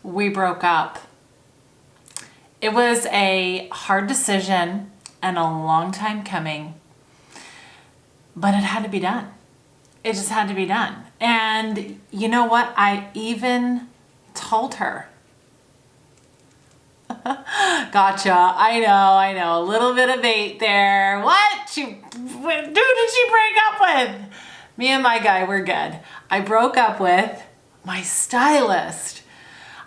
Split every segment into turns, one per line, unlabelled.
we broke up. It was a hard decision and a long time coming, but it had to be done. It just had to be done. And you know what? I even told her. Gotcha. I know. A little bit of bait there. Who did she break up with? Me and my guy, we're good. I broke up with my stylist.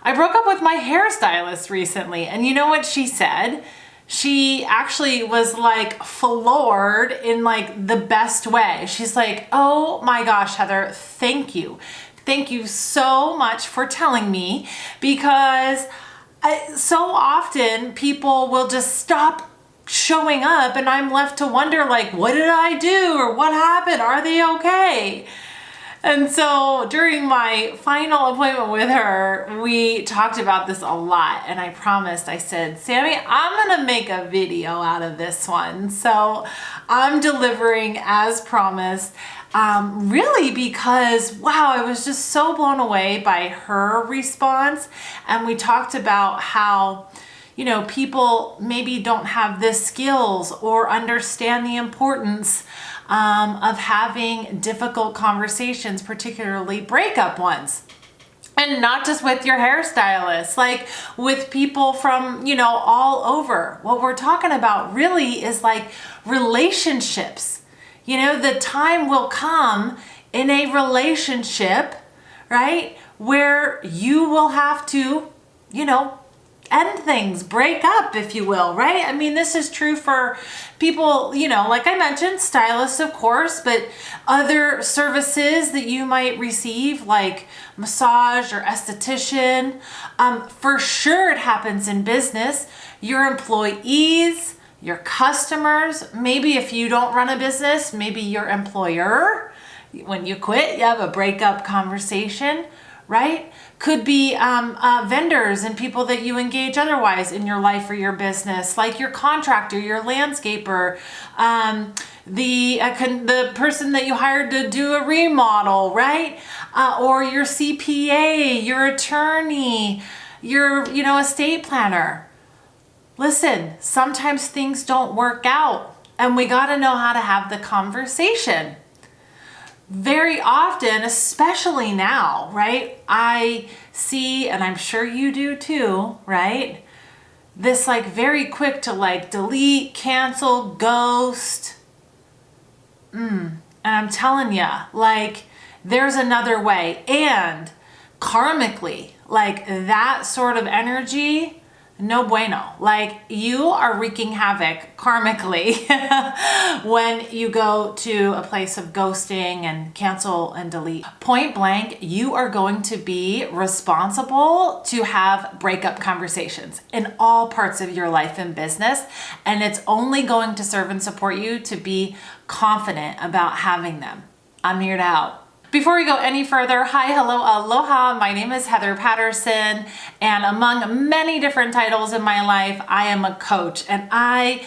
I broke up with my hairstylist recently. And you know what she said? She actually was like floored in like the best way. She's like, oh my gosh, Heather, thank you. Thank you so much for telling me, because so often people will just stop showing up and I'm left to wonder, like, what did I do or what happened? Are they okay? And so during my final appointment with her, we talked about this a lot, and I promised, I said, Sammy, I'm gonna make a video out of this one. So I'm delivering as promised, really because, wow, I was just so blown away by her response. And we talked about how, you know, people maybe don't have the skills or understand the importance of having difficult conversations, particularly breakup ones. And not just with your hairstylist, like with people from, you know, all over. What we're talking about really is like relationships. You know, the time will come in a relationship, right, where you will have to, you know, end things, break up, if you will, right? I mean, this is true for people, you know, like I mentioned, stylists, of course, but other services that you might receive, like massage or esthetician. For sure it happens in business. Your employees, your customers, maybe if you don't run a business, maybe your employer. When you quit, you have a breakup conversation, right? Could be vendors and people that you engage otherwise in your life or your business, like your contractor, your landscaper, the person that you hired to do a remodel, right? Or your CPA, your attorney, your, you know, estate planner. Listen, sometimes things don't work out, and we got to know how to have the conversation. Very often, especially now, right? I see, and I'm sure you do too, right? This like very quick to like delete, cancel, ghost. And I'm telling you, like there's another way. And karmically, like that sort of energy, no bueno. Like you are wreaking havoc karmically when you go to a place of ghosting and cancel and delete. Point blank, you are going to be responsible to have breakup conversations in all parts of your life and business. And it's only going to serve and support you to be confident about having them. I'm here to help. Before we go any further, hi, hello, aloha. My name is Heather Patterson, and among many different titles in my life, I am a coach, and I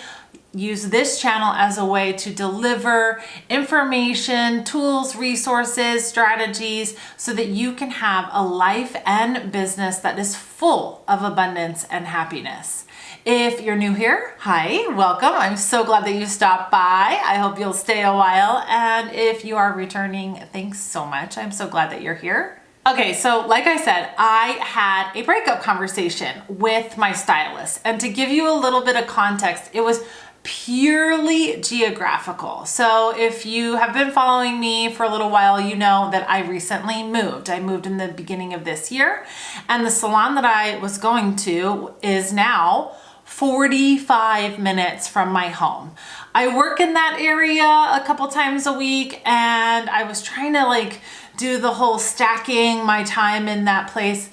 use this channel as a way to deliver information, tools, resources, strategies, so that you can have a life and business that is full of abundance and happiness. If you're new here, hi, welcome. I'm so glad that you stopped by. I hope you'll stay a while. And if you are returning, thanks so much. I'm so glad that you're here. Okay, so like I said, I had a breakup conversation with my stylist. And to give you a little bit of context, it was purely geographical. So if you have been following me for a little while, you know that I recently moved. I moved in the beginning of this year, and the salon that I was going to is now 45 minutes from my home. I work in that area a couple times a week, and I was trying to like do the whole stacking my time in that place.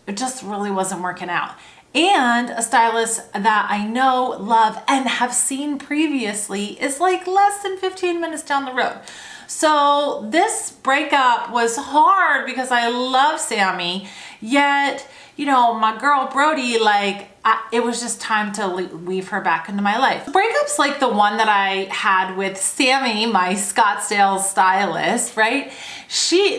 It just really wasn't working out. And a stylist that I know, love, and have seen previously is like less than 15 minutes down the road. So this breakup was hard because I love Sammy, yet, you know, my girl Brody, like, it was just time to weave her back into my life. Breakups like the one that I had with Sammy, my Scottsdale stylist, right?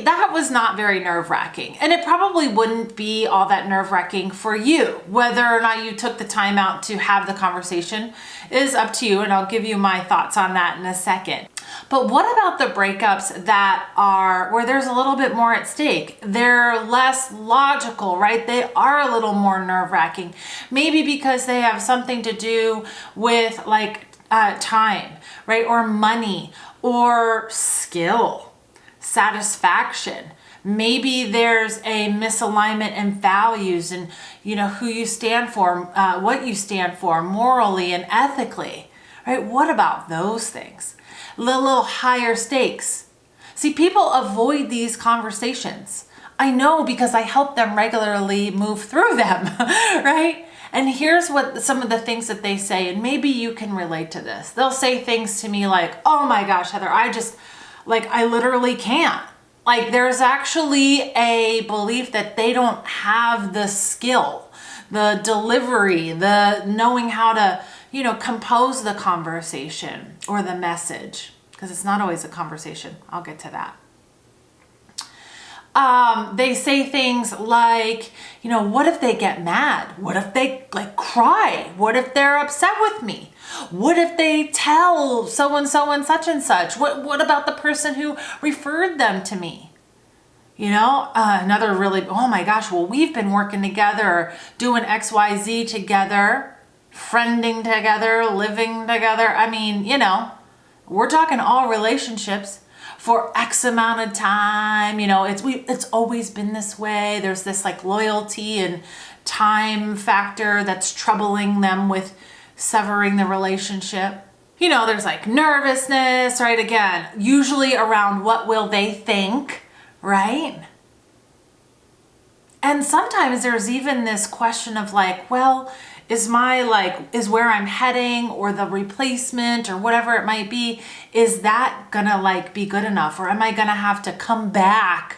That was not very nerve-wracking. And it probably wouldn't be all that nerve-wracking for you. Whether or not you took the time out to have the conversation is up to you, and I'll give you my thoughts on that in a second. But what about the breakups that are where there's a little bit more at stake? They're less logical, right? They are a little more nerve-wracking. Maybe because they have something to do with like time, right? Or money, or skill, satisfaction. Maybe there's a misalignment in values and, you know, who you stand for, what you stand for morally and ethically, right? What about those things? Little higher stakes. See, people avoid these conversations. I know, because I help them regularly move through them, right? And here's what some of the things that they say, and maybe you can relate to this. They'll say things to me like, oh my gosh, Heather, I literally can't. Like, there's actually a belief that they don't have the skill, the delivery, the knowing how to, you know, compose the conversation or the message, because it's not always a conversation. I'll get to that. They say things like, you know, what if they get mad? What if they like cry? What if they're upset with me? What if they tell so-and-so and such? What about the person who referred them to me? You know, another really, oh my gosh, well, we've been working together, doing XYZ together, friending together, living together. I mean, you know, we're talking all relationships for X amount of time. You know, it's always been this way. There's this like loyalty and time factor that's troubling them with severing the relationship. You know, there's like nervousness, right? Again, usually around what will they think, right? And sometimes there's even this question of like, well, is where I'm heading or the replacement or whatever it might be, is that gonna like be good enough? Or am I gonna have to come back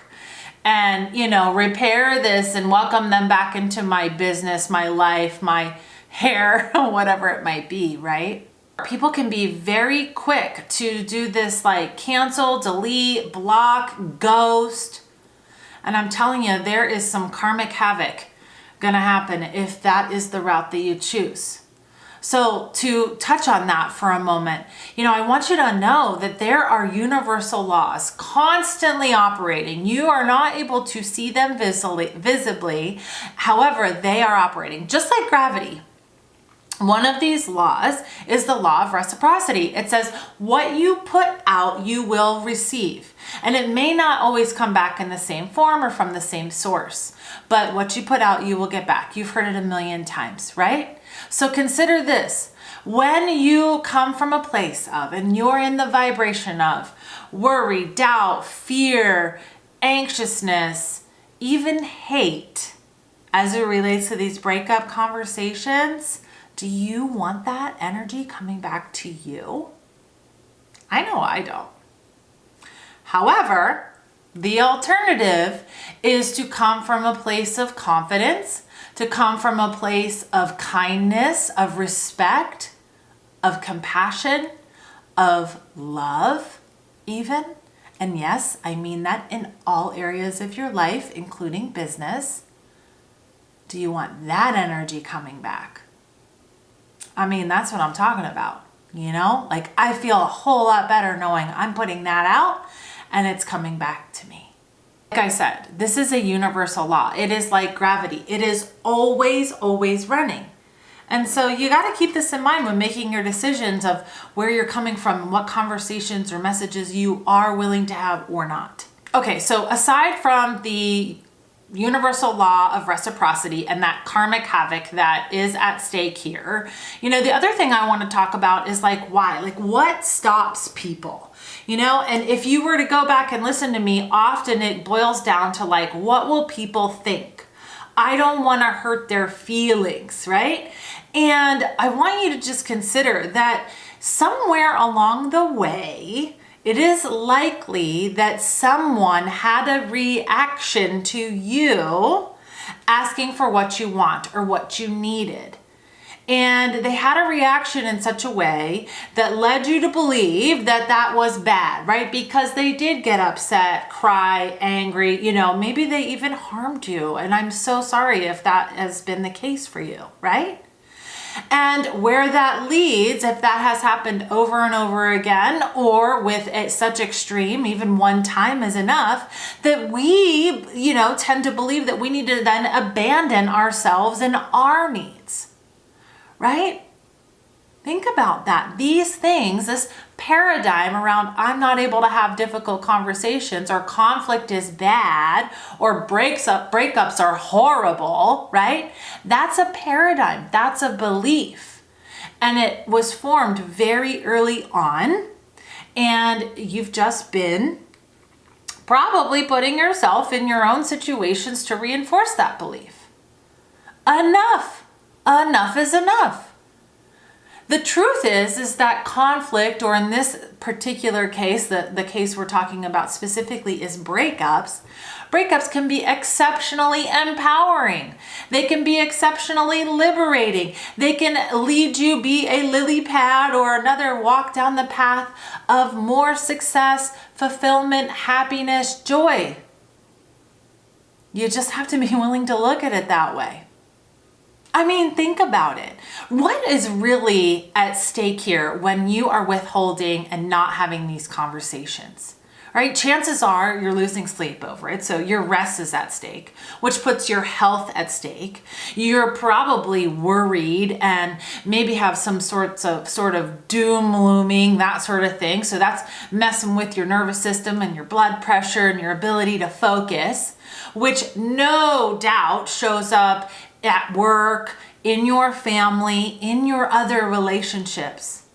and, you know, repair this and welcome them back into my business, my life, my hair, whatever it might be, right? People can be very quick to do this like cancel, delete, block, ghost. And I'm telling you, there is some karmic havoc gonna happen if that is the route that you choose. So to touch on that for a moment, you know, I want you to know that there are universal laws constantly operating. You are not able to see them visibly. However, they are operating just like gravity. One of these laws is the law of reciprocity. It says, what you put out, you will receive. And it may not always come back in the same form or from the same source, but what you put out, you will get back. You've heard it a million times, right? So consider this. When you come from a place of, and you're in the vibration of worry, doubt, fear, anxiousness, even hate, as it relates to these breakup conversations, do you want that energy coming back to you? I know I don't. However, the alternative is to come from a place of confidence, to come from a place of kindness, of respect, of compassion, of love even. And yes, I mean that in all areas of your life, including business. Do you want that energy coming back? I mean, that's what I'm talking about, you know? Like, I feel a whole lot better knowing I'm putting that out and it's coming back to me. Like I said, this is a universal law. It is like gravity. It is always, always running. And so you got to keep this in mind when making your decisions of where you're coming from and what conversations or messages you are willing to have or not. Okay, so aside from the universal law of reciprocity and that karmic havoc that is at stake here, you know, the other thing I want to talk about is like why, like what stops people, you know? And if you were to go back and listen to me, often it boils down to like, what will people think? I don't want to hurt their feelings, right? And I want you to just consider that somewhere along the way, it is likely that someone had a reaction to you asking for what you want or what you needed. And they had a reaction in such a way that led you to believe that that was bad, right? Because they did get upset, cry, angry, maybe they even harmed you. And I'm so sorry if that has been the case for you, right? And where that leads, if that has happened over and over again, or with such extreme, even one time is enough, that we, tend to believe that we need to then abandon ourselves and our needs. Right? Think about that. These things, this paradigm around I'm not able to have difficult conversations, or conflict is bad, or breakups are horrible, right? That's a paradigm. That's a belief. And it was formed very early on. And you've just been probably putting yourself in your own situations to reinforce that belief. Enough. Enough is enough. The truth is that conflict, or in this particular case, the case we're talking about specifically is breakups. Breakups can be exceptionally empowering. They can be exceptionally liberating. They can lead you be a lily pad or another walk down the path of more success, fulfillment, happiness, joy. You just have to be willing to look at it that way. I mean, think about it. What is really at stake here when you are withholding and not having these conversations? Right? Chances are you're losing sleep over it. So your rest is at stake, which puts your health at stake. You're probably worried and maybe have some sort of doom looming, that sort of thing. So that's messing with your nervous system and your blood pressure and your ability to focus, which no doubt shows up at work, in your family, in your other relationships.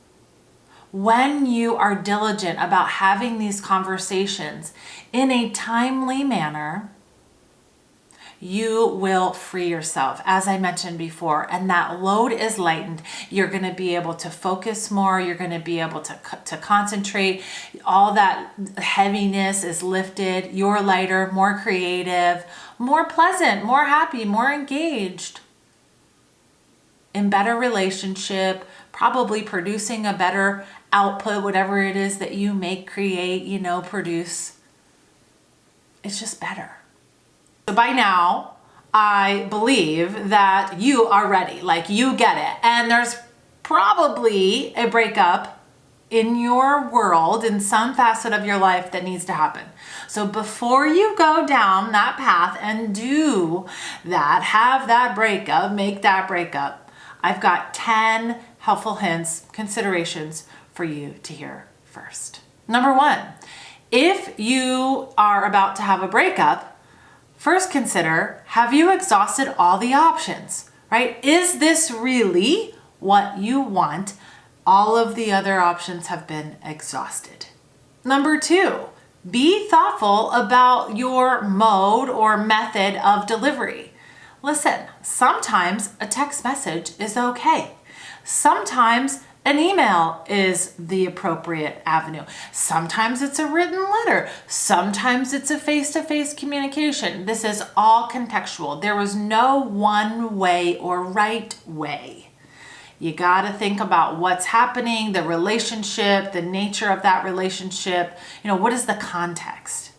When you are diligent about having these conversations in a timely manner, you will free yourself, as I mentioned before, and that load is lightened. You're going to be able to focus more. You're going to be able to concentrate. All that heaviness is lifted. You're lighter, more creative, more pleasant, more happy, more engaged, in better relationship, probably producing a better output, whatever it is that you make, create, produce. It's just better. So by now, I believe that you are ready, like you get it. And there's probably a breakup in your world, in some facet of your life, that needs to happen. So before you go down that path and do that, have that breakup, make that breakup, I've got 10 helpful hints, considerations for you to hear first. Number 1, if you are about to have a breakup, first consider, have you exhausted all the options, right? Is this really what you want? All of the other options have been exhausted. Number 2, be thoughtful about your mode or method of delivery. Listen, sometimes a text message is okay. Sometimes an email is the appropriate avenue. Sometimes it's a written letter. Sometimes it's a face-to-face communication. This is all contextual. There was no one way or right way. You got to think about what's happening, the relationship, the nature of that relationship. What is the context?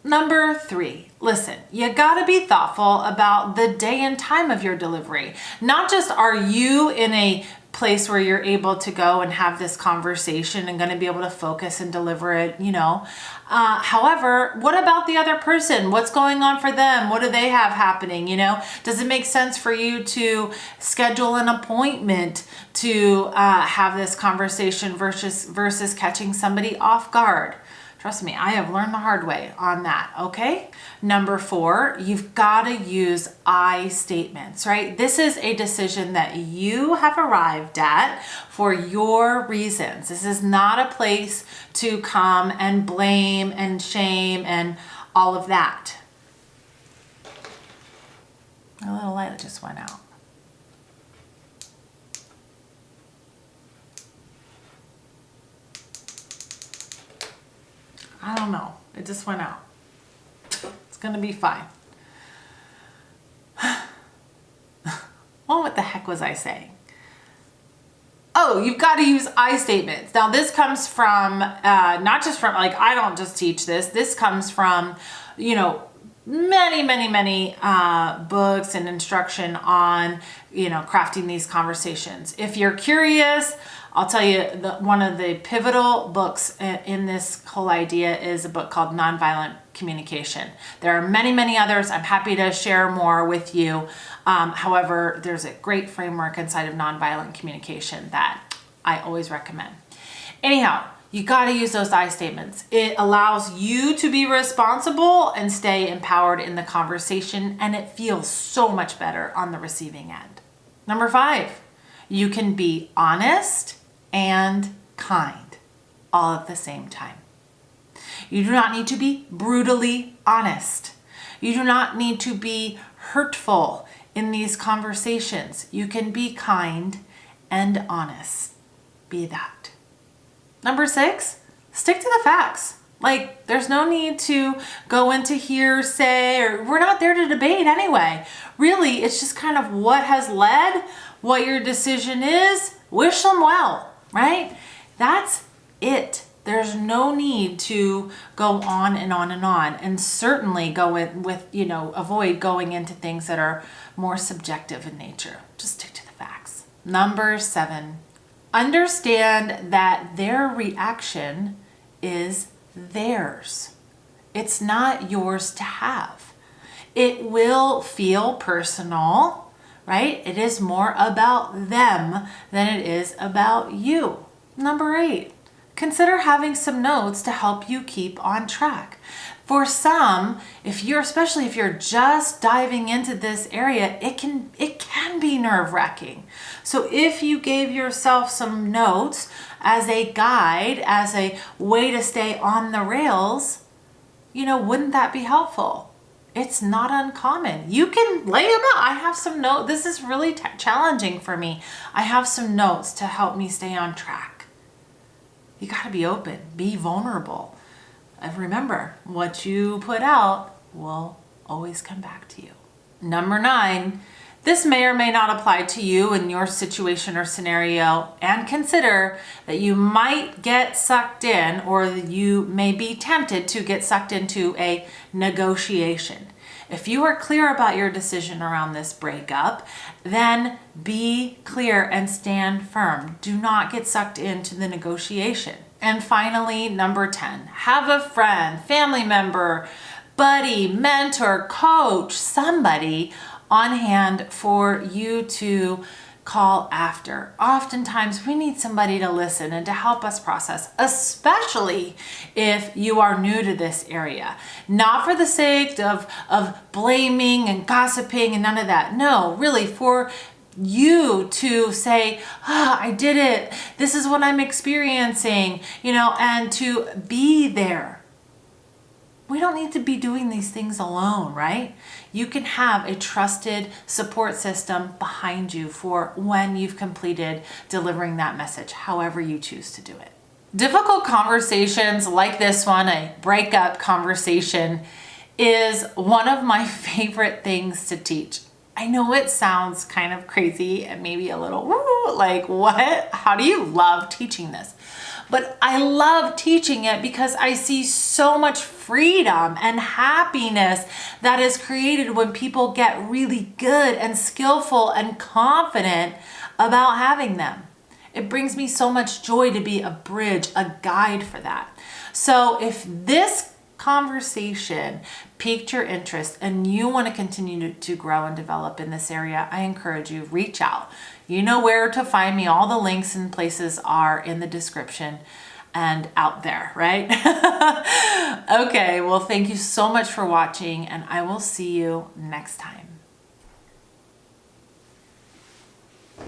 Number 3, listen, you gotta be thoughtful about the day and time of your delivery. Not just are you in a place where you're able to go and have this conversation and going to be able to focus and deliver it, however, what about the other person? What's going on for them? What do they have happening? Does it make sense for you to schedule an appointment to have this conversation versus catching somebody off guard? Trust me, I have learned the hard way on that, okay? Number 4, you've got to use I statements, right? This is a decision that you have arrived at for your reasons. This is not a place to come and blame and shame and all of that. A little light just went out. I don't know. It just went out. It's going to be fine. what the heck was I saying? Oh, you've got to use I statements. Now this comes from, not just from, like, I don't just teach this. This comes from, you know, many books and instruction on, you know, crafting these conversations. If you're curious, I'll tell you one of the pivotal books in this whole idea is a book called Nonviolent Communication. There are many others. I'm happy to share more with you. However, there's a great framework inside of nonviolent communication that I always recommend. Anyhow, you got to use those I statements. It allows you to be responsible and stay empowered in the conversation, and it feels so much better on the receiving end. Number 5, you can be honest and kind all at the same time. You do not need to be brutally honest. You do not need to be hurtful in these conversations. You can be kind and honest. Be that. Number 6, stick to the facts. Like, there's no need to go into hearsay, or we're not there to debate anyway. Really, it's just kind of what has led, what your decision is. Wish them well, right? That's it. There's no need to go on and on and on, and certainly go with, you know, avoid going into things that are more subjective in nature. Just stick to the facts. Number 7, understand that their reaction is theirs. It's not yours to have. It will feel personal, right? It is more about them than it is about you. Number 8, consider having some notes to help you keep on track. For some, especially if you're just diving into this area, it can be nerve-wracking. So if you gave yourself some notes as a guide, as a way to stay on the rails, you know, wouldn't that be helpful? It's not uncommon. You can lay them out. I have some notes. This is really challenging for me. I have some notes to help me stay on track. You got to be open, be vulnerable. And remember, what you put out will always come back to you. Number 9, this may or may not apply to you in your situation or scenario, and consider that you might get sucked in, or you may be tempted to get sucked into a negotiation. If you are clear about your decision around this breakup, then be clear and stand firm. Do not get sucked into the negotiation. And finally, number 10, have a friend, family member, buddy, mentor, coach, somebody on hand for you to call after. Oftentimes we need somebody to listen and to help us process, especially if you are new to this area. Not for the sake of blaming and gossiping and none of that. No, really for you to say, I did it. This is what I'm experiencing, you know, and to be there. We don't need to be doing these things alone, right? You can have a trusted support system behind you for when you've completed delivering that message, however you choose to do it. Difficult conversations like this one, a breakup conversation, is one of my favorite things to teach. I know it sounds kind of crazy and maybe a little, woo, like what? How do you love teaching this? But I love teaching it because I see so much freedom and happiness that is created when people get really good and skillful and confident about having them. It brings me so much joy to be a bridge, a guide for that. So if this conversation piqued your interest and you want to continue to grow and develop in this area, I encourage you, reach out. You know where to find me. All the links and places are in the description and out there, right? Okay, well, thank you so much for watching, and I will see you next time.